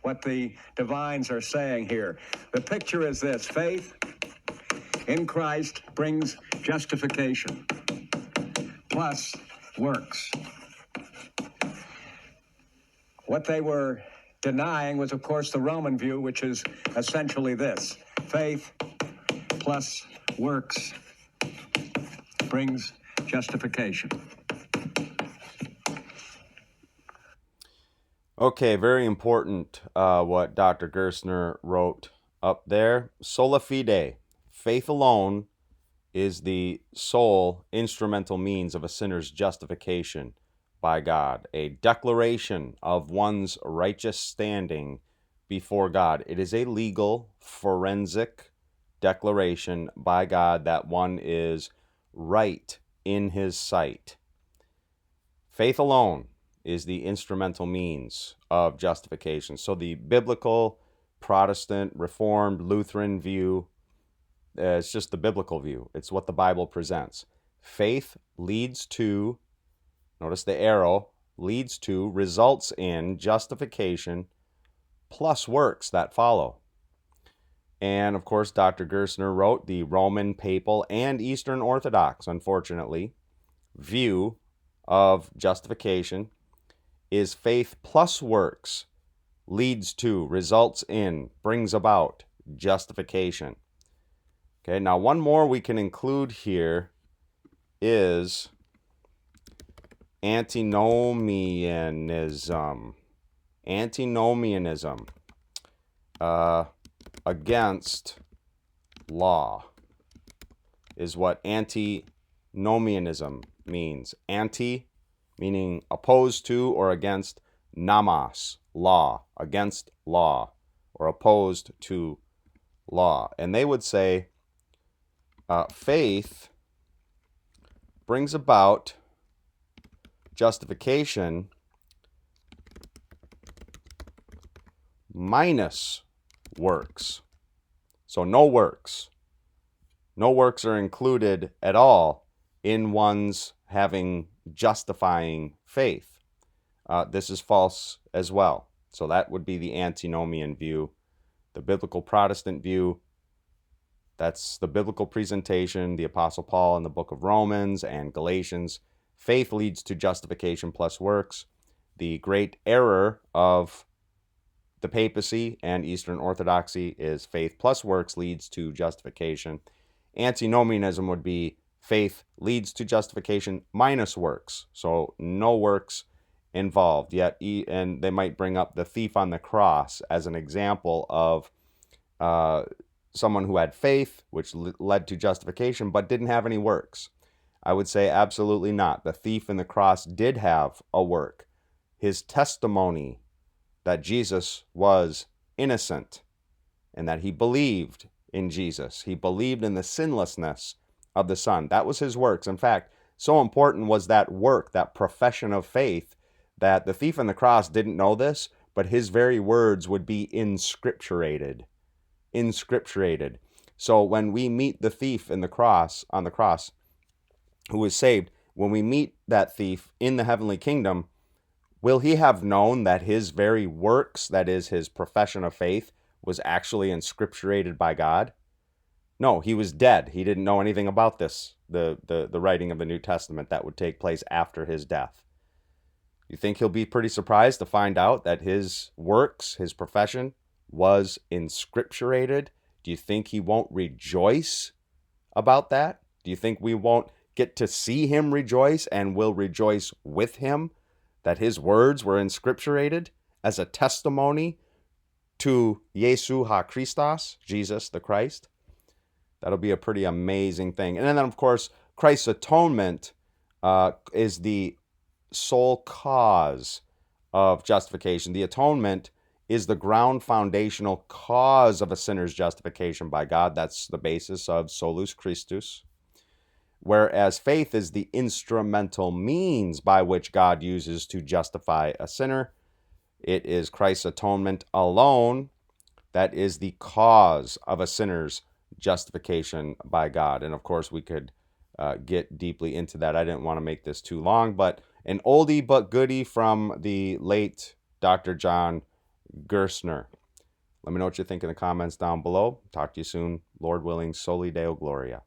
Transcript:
what the divines are saying here. The picture is this: faith in Christ brings justification plus works. What they were denying was, of course, the Roman view, which is essentially this: faith plus works brings justification. Okay, very important what Dr. Gerstner wrote up there. Sola fide, faith alone, is the sole instrumental means of a sinner's justification by God, a declaration of one's righteous standing before God. It is a legal, forensic declaration by God that one is right in his sight. Faith alone is the instrumental means of justification. So the biblical, Protestant, Reformed, Lutheran view, it's just the biblical view. It's what the Bible presents. Faith leads to, notice the arrow, leads to, results in justification plus works that follow. And of course, Dr. Gerstner wrote the Roman, Papal, and Eastern Orthodox, unfortunately, view of justification is faith plus works leads to, results in, brings about justification. Okay, now one more we can include here is antinomianism. Antinomianism against law is what antinomianism means. Anti meaning opposed to or against, nomos, law, against law, or opposed to law. And they would say faith brings about justification minus works. So no works. No works are included at all in one's having justifying faith. This is false as well. So that would be the antinomian view. The biblical Protestant view, that's the biblical presentation, the Apostle Paul in the book of Romans and Galatians. Faith leads to justification plus works. The great error of the papacy and Eastern Orthodoxy is faith plus works leads to justification. Antinomianism would be faith leads to justification minus works. So no works involved yet. And they might bring up the thief on the cross as an example of someone who had faith, which led to justification, but didn't have any works. I would say absolutely not. The thief in the cross did have a work. His testimony that Jesus was innocent and that he believed in Jesus. He believed in the sinlessness of the Son. That was his works. In fact, so important was that work, that profession of faith, that the thief on the cross didn't know this, but his very words would be inscripturated. Inscripturated. So when we meet the thief on the cross, who is saved, when we meet that thief in the heavenly kingdom, will he have known that his very works, that is his profession of faith, was actually inscripturated by God? No, he was dead. He didn't know anything about this, the writing of the New Testament that would take place after his death. You think he'll be pretty surprised to find out that his works, his profession, was inscripturated? Do you think he won't rejoice about that? Do you think we won't get to see him rejoice and will rejoice with him that his words were inscripturated as a testimony to Jesu HaChristos, Jesus the Christ? That'll be a pretty amazing thing. And then, of course, Christ's atonement is the sole cause of justification. The atonement is the ground foundational cause of a sinner's justification by God. That's the basis of solus Christus. Whereas faith is the instrumental means by which God uses to justify a sinner. It is Christ's atonement alone that is the cause of a sinner's justification by God. And of course, we could get deeply into that. I didn't want to make this too long, but an oldie but goodie from the late Dr. John Gerstner. Let me know what you think in the comments down below. Talk to you soon. Lord willing, Soli Deo Gloria.